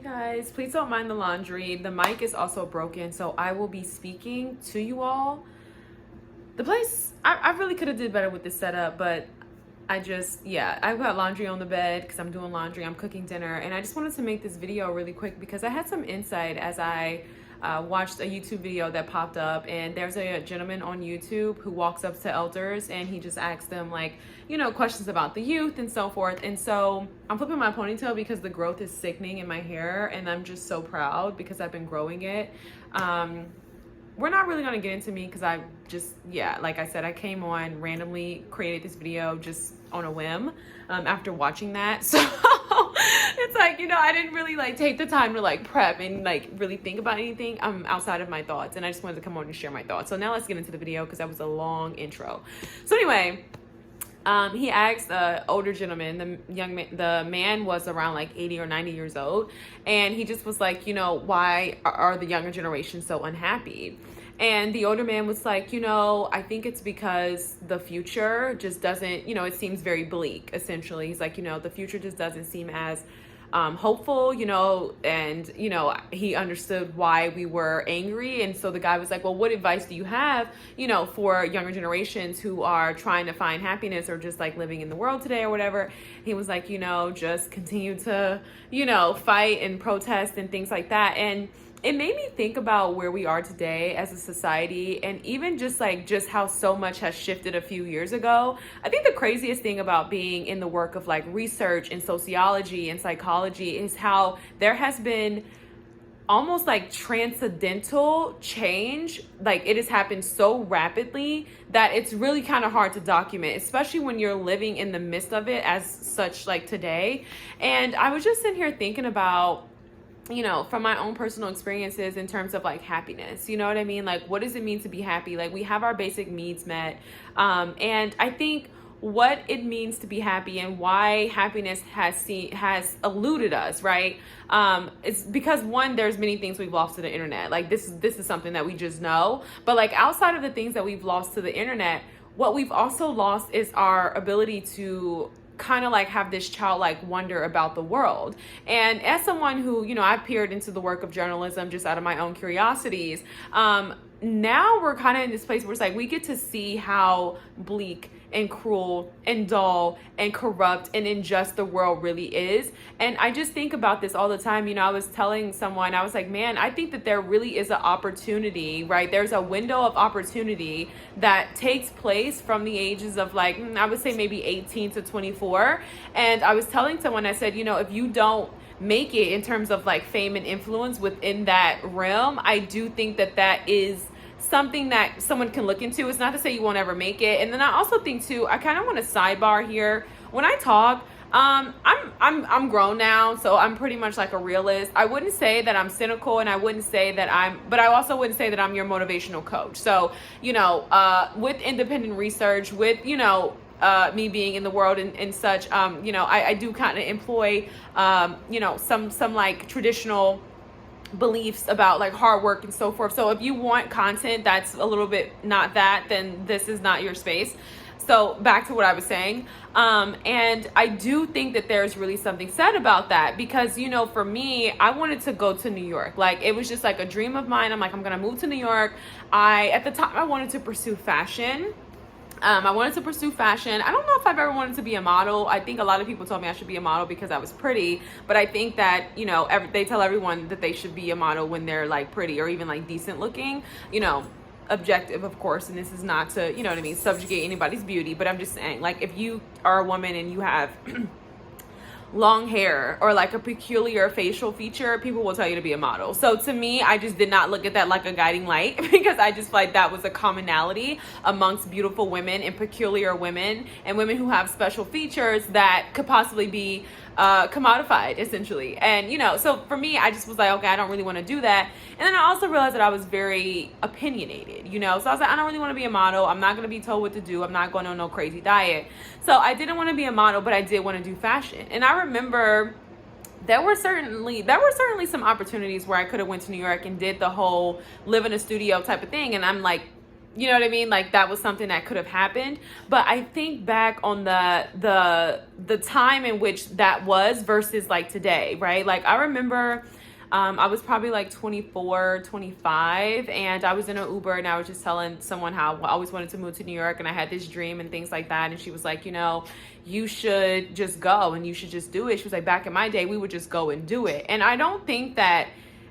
Guys, please don't mind the laundry. The mic is also broken, so I will be speaking to you all. The place, I really could have did better with this setup, but I've got laundry on the bed because I'm doing laundry, I'm cooking dinner, and I just wanted to make this video really quick because I had some insight as I watched a YouTube video that popped up, and there's a gentleman on YouTube who walks up to elders and he just asks them questions about the youth and so forth. And so I'm flipping my ponytail because the growth is sickening in my hair, and I'm just so proud because I've been growing it. We're not really going to get into me because like I said, I came on randomly, created this video just on a whim after watching that. So it's I didn't really take the time to prep and really think about anything outside of my thoughts. And I just wanted to come on and share my thoughts. So now let's get into the video because that was a long intro. So anyway, he asked the older gentleman, the man was around 80 or 90 years old, and he just was why are the younger generation so unhappy? And the older man was I think it's because the future just doesn't, it seems very bleak, essentially. He's the future just doesn't seem as hopeful, and, he understood why we were angry. And so the guy was well, what advice do you have, for younger generations who are trying to find happiness or just living in the world today or whatever? He was just continue to, fight and protest and things like that. And it made me think about where we are today as a society, and even just how so much has shifted a few years ago. I think the craziest thing about being in the work of research and sociology and psychology is how there has been almost transcendental change. It has happened so rapidly that it's really kind of hard to document, especially when you're living in the midst of it as such today. And I was just sitting here thinking about, from my own personal experiences in terms of happiness, you know what I mean? What does it mean to be happy? We have our basic needs met. And I think what it means to be happy and why happiness has eluded us, right? It's because one, there's many things we've lost to the internet. This is something that we just know. But outside of the things that we've lost to the internet, what we've also lost is our ability to kind of have this childlike wonder about the world. And as someone who, I've peered into the work of journalism just out of my own curiosities, now we're kind of in this place where it's we get to see how bleak and cruel and dull and corrupt and unjust the world really is. And I just think about this all the time. I was telling someone, I was man, I think that there really is an opportunity, right? There's a window of opportunity that takes place from the ages of I would say maybe 18 to 24. And I was telling someone, I said, if you don't make it in terms of fame and influence within that realm, I do think that is something that someone can look into. It's not to say you won't ever make it. And then I also think too, I kind of want to sidebar here. When I talk, I'm grown now, so I'm pretty much a realist. I wouldn't say that I'm cynical, and I wouldn't say that but I also wouldn't say that I'm your motivational coach. So, with independent research, with, me being in the world and such, I do kind of employ, some traditional beliefs about hard work and so forth. So if you want content that's a little bit not that, then this is not your space. So back to what I was saying. And I do think that there's really something said about that because, for me, I wanted to go to New York. It was just a dream of mine. I'm going to move to New York. At the time, I wanted to pursue fashion. I wanted to pursue fashion. I don't know if I've ever wanted to be a model. I think a lot of people told me I should be a model because I was pretty, but I think that, they tell everyone that they should be a model when they're pretty or even decent looking, objective, of course. And this is not to, subjugate anybody's beauty, but I'm just saying, if you are a woman and you have long hair or a peculiar facial feature, people will tell you to be a model. So to me, I just did not look at that like a guiding light because I just feel that was a commonality amongst beautiful women and peculiar women and women who have special features that could possibly be commodified, essentially. And so for me, I just was okay, I don't really want to do that. And then I also realized that I was very opinionated, so I was I don't really want to be a model. I'm not going to be told what to do. I'm not going on no crazy diet. So I didn't want to be a model, but I did want to do fashion. And I remember there were certainly some opportunities where I could have went to New York and did the whole live in a studio type of thing. And I'm you know what I mean? Like that was something that could have happened. But I think back on the time in which that was versus like today, right? Like I remember I was probably like 24, 25, and I was in an Uber and I was just telling someone how I always wanted to move to New York and I had this dream and things like that. And she was like, you know, you should just go and you should just do it. She was like, back in my day, we would just go and do it. And I don't think that,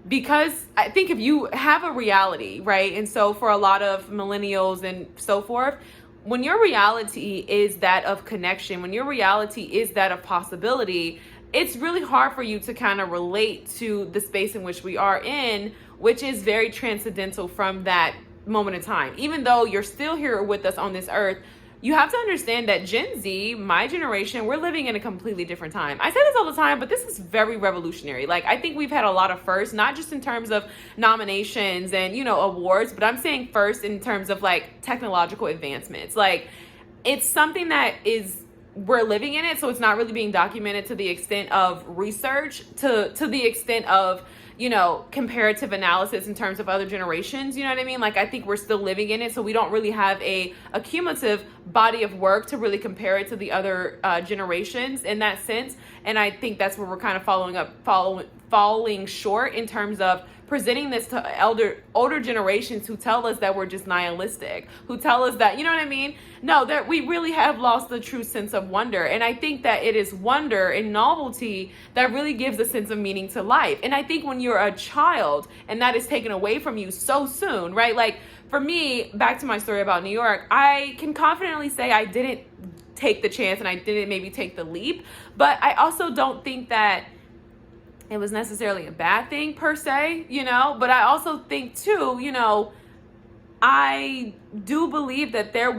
because I think if you have a reality, right? And so for a lot of millennials and so forth, when your reality is that of connection, when your reality is that of possibility, it's really hard for you to kind of relate to the space in which we are in, which is very transcendental from that moment in time. Even though you're still here with us on this earth, you have to understand that Gen Z, my generation, we're living in a completely different time. I say this all the time, but this is very revolutionary. Like, I think we've had a lot of firsts, not just in terms of nominations and, you know, awards, but I'm saying first in terms of like technological advancements. Like, it's something that we're living in it, so it's not really being documented to the extent of research, to the extent of, you know, comparative analysis in terms of other generations, you know what I mean? Like, I think we're still living in it, so we don't really have a cumulative body of work to really compare it to the other generations in that sense. And I think that's where we're kind of falling short in terms of presenting this to older generations who tell us that we're just nihilistic, who tell us that, you know what I mean? No, that we really have lost the true sense of wonder. And I think that it is wonder and novelty that really gives a sense of meaning to life. And I think when you're a child and that is taken away from you so soon, right? Like for me, back to my story about New York, I can confidently say I didn't take the chance and I didn't maybe take the leap, but I also don't think that it was necessarily a bad thing per se, you know, but I also think too, you know, I do believe that there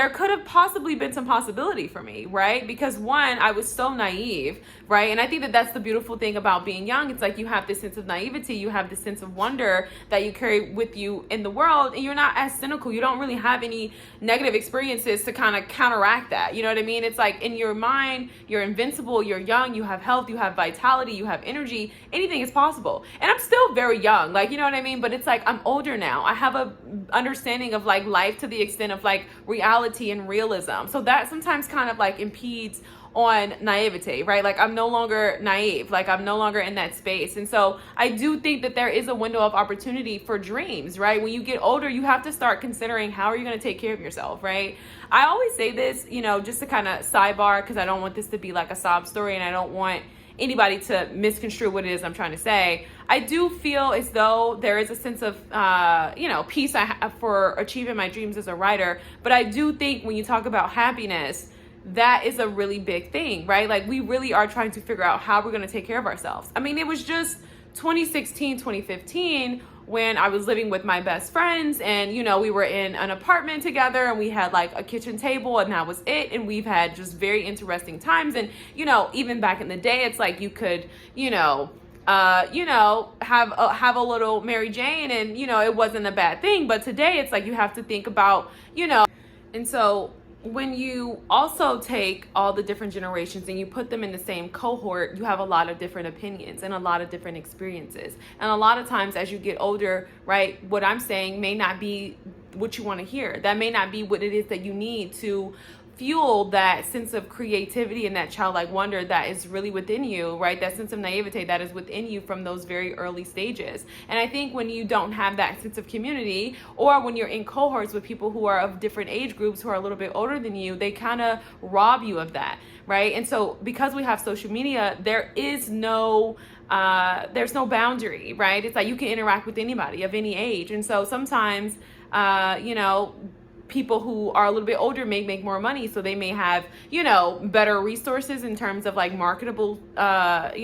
could have possibly been some possibility for me, right? Because one, I was so naive, right? And I think that that's the beautiful thing about being young. It's like you have this sense of naivety, you have this sense of wonder that you carry with you in the world, and you're not as cynical. You don't really have any negative experiences to kind of counteract that. You know what I mean? It's like in your mind, you're invincible, you're young, you have health, you have vitality, you have energy, anything is possible. And I'm still very young, like, you know what I mean? But it's like I'm older now. I have a understanding of like life to the extent of like reality and realism. So that sometimes kind of like impedes on naivety, right? Like I'm no longer naive, like I'm no longer in that space. And so I do think that there is a window of opportunity for dreams, right? When you get older, you have to start considering how are you going to take care of yourself, right? I always say this, you know, just to kind of sidebar, because I don't want this to be like a sob story and I don't want anybody to misconstrue what it is I'm trying to say. I do feel as though there is a sense of, you know, peace I have for achieving my dreams as a writer. But I do think when you talk about happiness, that is a really big thing, right? Like we really are trying to figure out how we're going to take care of ourselves. I mean, it was just 2016, 2015 when I was living with my best friends and, you know, we were in an apartment together and we had like a kitchen table and that was it. And we've had just very interesting times. And, you know, even back in the day, it's like you could, have a little Mary Jane and, you know, it wasn't a bad thing. But today it's like you have to think about, you know, and so when you also take all the different generations and you put them in the same cohort, you have a lot of different opinions and a lot of different experiences. And a lot of times as you get older, right, what I'm saying may not be what you want to hear. That may not be what it is that you need to fuel that sense of creativity and that childlike wonder that is really within you, right? That sense of naivete that is within you from those very early stages. And I think when you don't have that sense of community, or when you're in cohorts with people who are of different age groups who are a little bit older than you, they kind of rob you of that, right? And so because we have social media, there's no boundary, right? It's like you can interact with anybody of any age. And so sometimes, people who are a little bit older may make more money, so they may have, you know, better resources in terms of like marketable, like,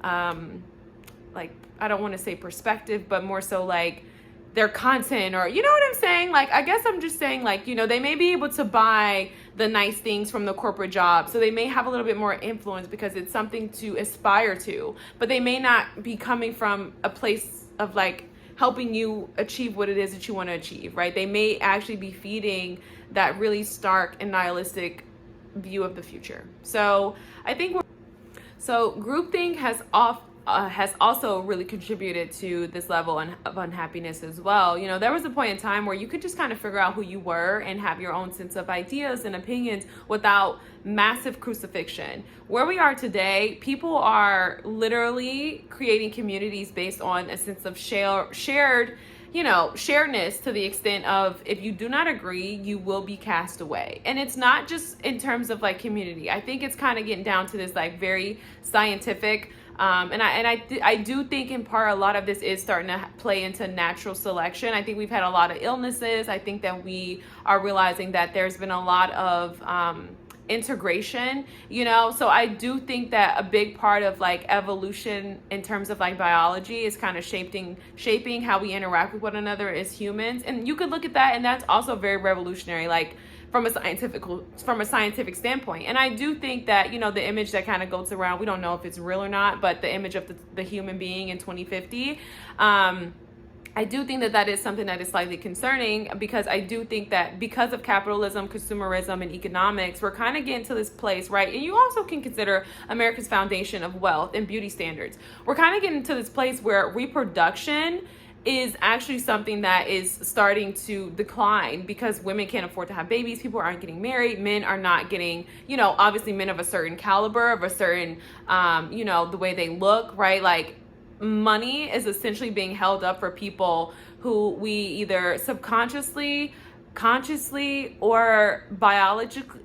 I don't want to say perspective, but more so like their content, or, you know what I'm saying? Like, I guess I'm just saying, like, you know, they may be able to buy the nice things from the corporate job, so they may have a little bit more influence because it's something to aspire to, but they may not be coming from a place of like helping you achieve what it is that you want to achieve, right? They may actually be feeding that really stark and nihilistic view of the future. So I think groupthink has has also really contributed to this level of unhappiness as well. You know, there was a point in time where you could just kind of figure out who you were and have your own sense of ideas and opinions without massive crucifixion. Where we are today, people are literally creating communities based on a sense of shared, you know, sharedness, to the extent of, if you do not agree, you will be cast away. And it's not just in terms of like community. I think it's kind of getting down to this like very scientific, and I do think in part a lot of this is starting to play into natural selection. I think we've had a lot of illnesses. I think that we are realizing that there's been a lot of integration, you know. So I do think that a big part of like evolution in terms of like biology is kind of shaping how we interact with one another as humans. And you could look at that, and that's also very revolutionary, like from a scientific standpoint. And I do think that, you know, the image that kind of goes around, we don't know if it's real or not, but the image of the human being in 2050, I do think that that is something that is slightly concerning, because I do think that because of capitalism, consumerism, and economics, we're kind of getting to this place, right? And you also can consider America's foundation of wealth and beauty standards. We're kind of getting to this place where reproduction is actually something that is starting to decline, because women can't afford to have babies, people aren't getting married, men are not getting, you know, obviously men of a certain caliber, of a certain, you know, the way they look, right? Like, money is essentially being held up for people who we either subconsciously, consciously, or biologically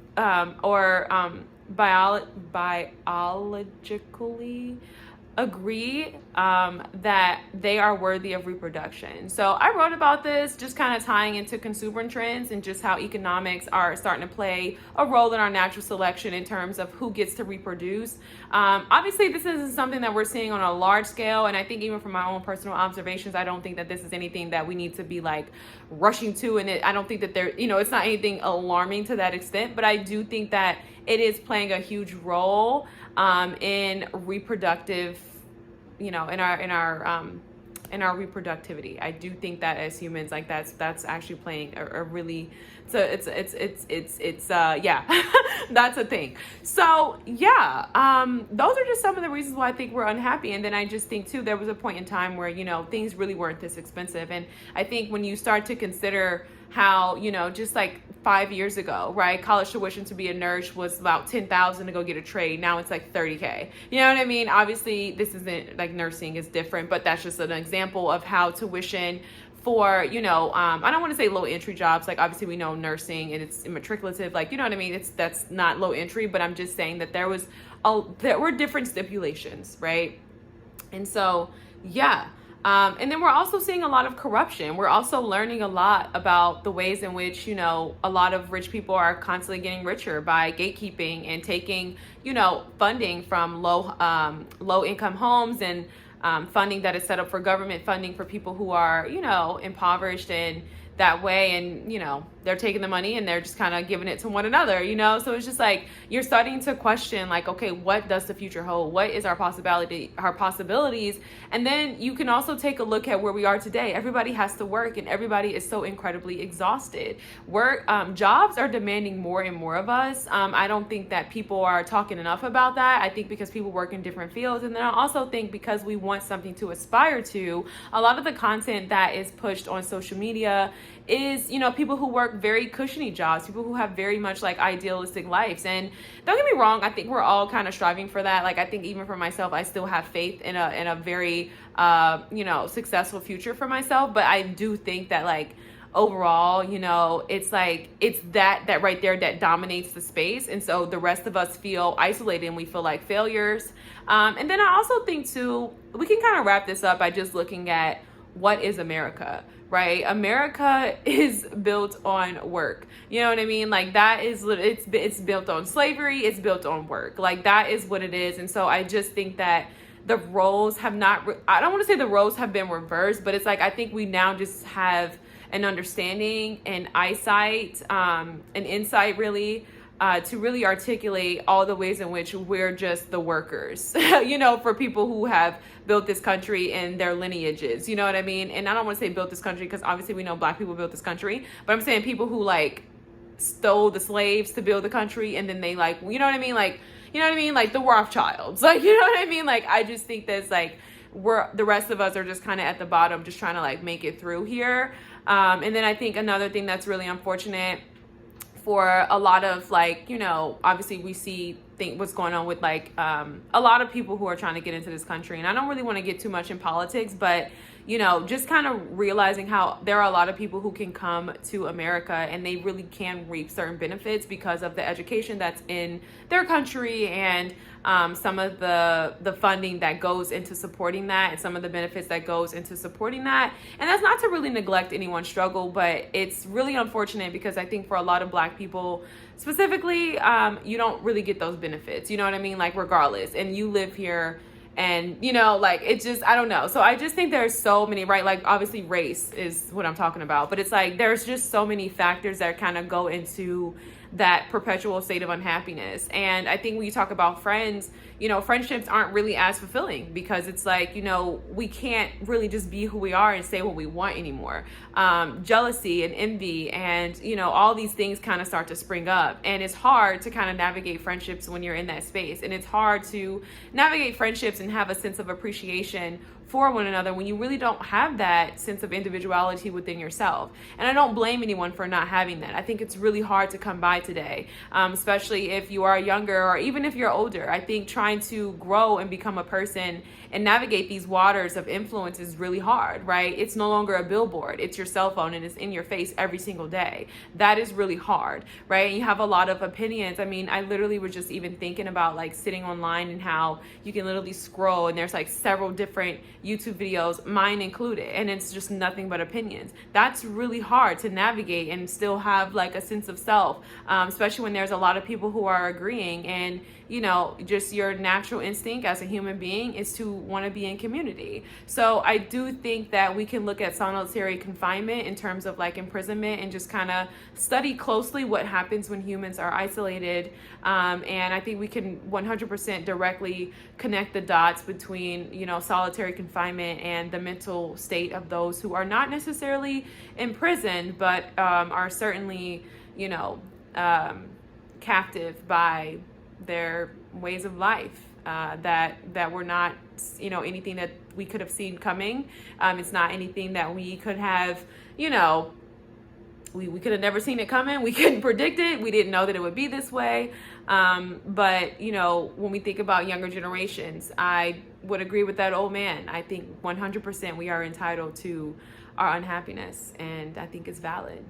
agree that they are worthy of reproduction. So I wrote about this, just kind of tying into consumer trends and just how economics are starting to play a role in our natural selection in terms of who gets to reproduce. Obviously, this isn't something that we're seeing on a large scale, and I think even from my own personal observations, I don't think that this is anything that we need to be like rushing to, and I don't think that there, you know, it's not anything alarming to that extent, but I do think that it is playing a huge role in reproductive, you know, in our reproductivity. I do think that as humans, like that's actually playing a really, so it's yeah, that's a thing. So yeah, those are just some of the reasons why I think we're unhappy. And then I just think too, there was a point in time where, you know, things really weren't this expensive. And I think when you start to consider how, you know, just like 5 years ago, right, college tuition to be a nurse was about $10,000 to go get a trade. Now it's like $30K. You know what I mean? Obviously, this isn't like nursing is different, but that's just an example of how tuition for, you know, I don't want to say low entry jobs. Like, obviously we know nursing and it's matriculative, like, you know what I mean? That's not low entry, but I'm just saying that there were different stipulations, right? And so, yeah. And then we're also seeing a lot of corruption. We're also learning a lot about the ways in which, you know, a lot of rich people are constantly getting richer by gatekeeping and taking, you know, funding from low income homes, and funding that is set up for government funding for people who are, you know, impoverished in that way. And, you know, they're taking the money and they're just kind of giving it to one another, you know? So it's just like, you're starting to question, like, okay, what does the future hold? What is our possibilities? And then you can also take a look at where we are today. Everybody has to work, and everybody is so incredibly exhausted. Jobs are demanding more and more of us. I don't think that people are talking enough about that. I think because people work in different fields. And then I also think because we want something to aspire to, a lot of the content that is pushed on social media is, you know, people who work very cushiony jobs, people who have very much like idealistic lives. And don't get me wrong, I think we're all kind of striving for that. Like, I think even for myself, I still have faith in a very, you know, successful future for myself. But I do think that, like, overall, you know, it's like, it's that right there that dominates the space. And so the rest of us feel isolated and we feel like failures. And then I also think too, we can kind of wrap this up by just looking at what is America, right? America is built on work. You know what I mean? Like, that is, it's built on slavery. It's built on work. Like, that is what it is. And so I just think that the roles have not, I don't want to say the roles have been reversed, but it's like, I think we now just have an understanding and eyesight, an insight really, to really articulate all the ways in which we're just the workers, you know, for people who have built this country and their lineages, you know what I mean? And I don't want to say built this country, because obviously we know Black people built this country, but I'm saying people who like stole the slaves to build the country, and then they, like, you know what I mean? Like, you know what I mean? Like the Rothschilds, like, you know what I mean? Like, I just think there's like, the rest of us are just kind of at the bottom, just trying to like make it through here. And then I think another thing that's really unfortunate for a lot of like, you know, obviously we think what's going on with like a lot of people who are trying to get into this country. And I don't really want to get too much in politics, but you know, just kind of realizing how there are a lot of people who can come to America and they really can reap certain benefits because of the education that's in their country, and some of the funding that goes into supporting that, and some of the benefits that goes into supporting that. And that's not to really neglect anyone's struggle, but it's really unfortunate because I think for a lot of Black people specifically, you don't really get those benefits, you know what I mean? Like regardless, and you live here, and you know, like it just, I don't know. So I just think there's so many, right? Like obviously race is what I'm talking about, but it's like there's just so many factors that kind of go into that perpetual state of unhappiness. And I think when you talk about friends, you know, friendships aren't really as fulfilling because it's like, you know, we can't really just be who we are and say what we want anymore. Jealousy and envy and, you know, all these things kind of start to spring up, and it's hard to kind of navigate friendships when you're in that space. And it's hard to navigate friendships and have a sense of appreciation for one another when you really don't have that sense of individuality within yourself. And I don't blame anyone for not having that. I think it's really hard to come by today, especially if you are younger or even if you're older. I think trying to grow and become a person and navigate these waters of influence is really hard, right? It's no longer a billboard. It's your cell phone and it's in your face every single day. That is really hard, right? And you have a lot of opinions. I mean, I literally was just even thinking about like sitting online and how you can literally scroll and there's like several different YouTube videos, mine included, and it's just nothing but opinions. That's really hard to navigate and still have like a sense of self, especially when there's a lot of people who are agreeing. And you know, just your natural instinct as a human being is to want to be in community. So I do think that we can look at solitary confinement in terms of like imprisonment and just kind of study closely what happens when humans are isolated. And I think we can 100% directly connect the dots between, you know, solitary confinement and the mental state of those who are not necessarily imprisoned, but are certainly, you know, captive by their ways of life, that were not, you know, anything that we could have seen coming. It's not anything that we could have, you know, we could have never seen it coming. We couldn't predict it. We didn't know that it would be this way. But, you know, when we think about younger generations, I would agree with that old man. I think 100% we are entitled to our unhappiness, and I think it's valid.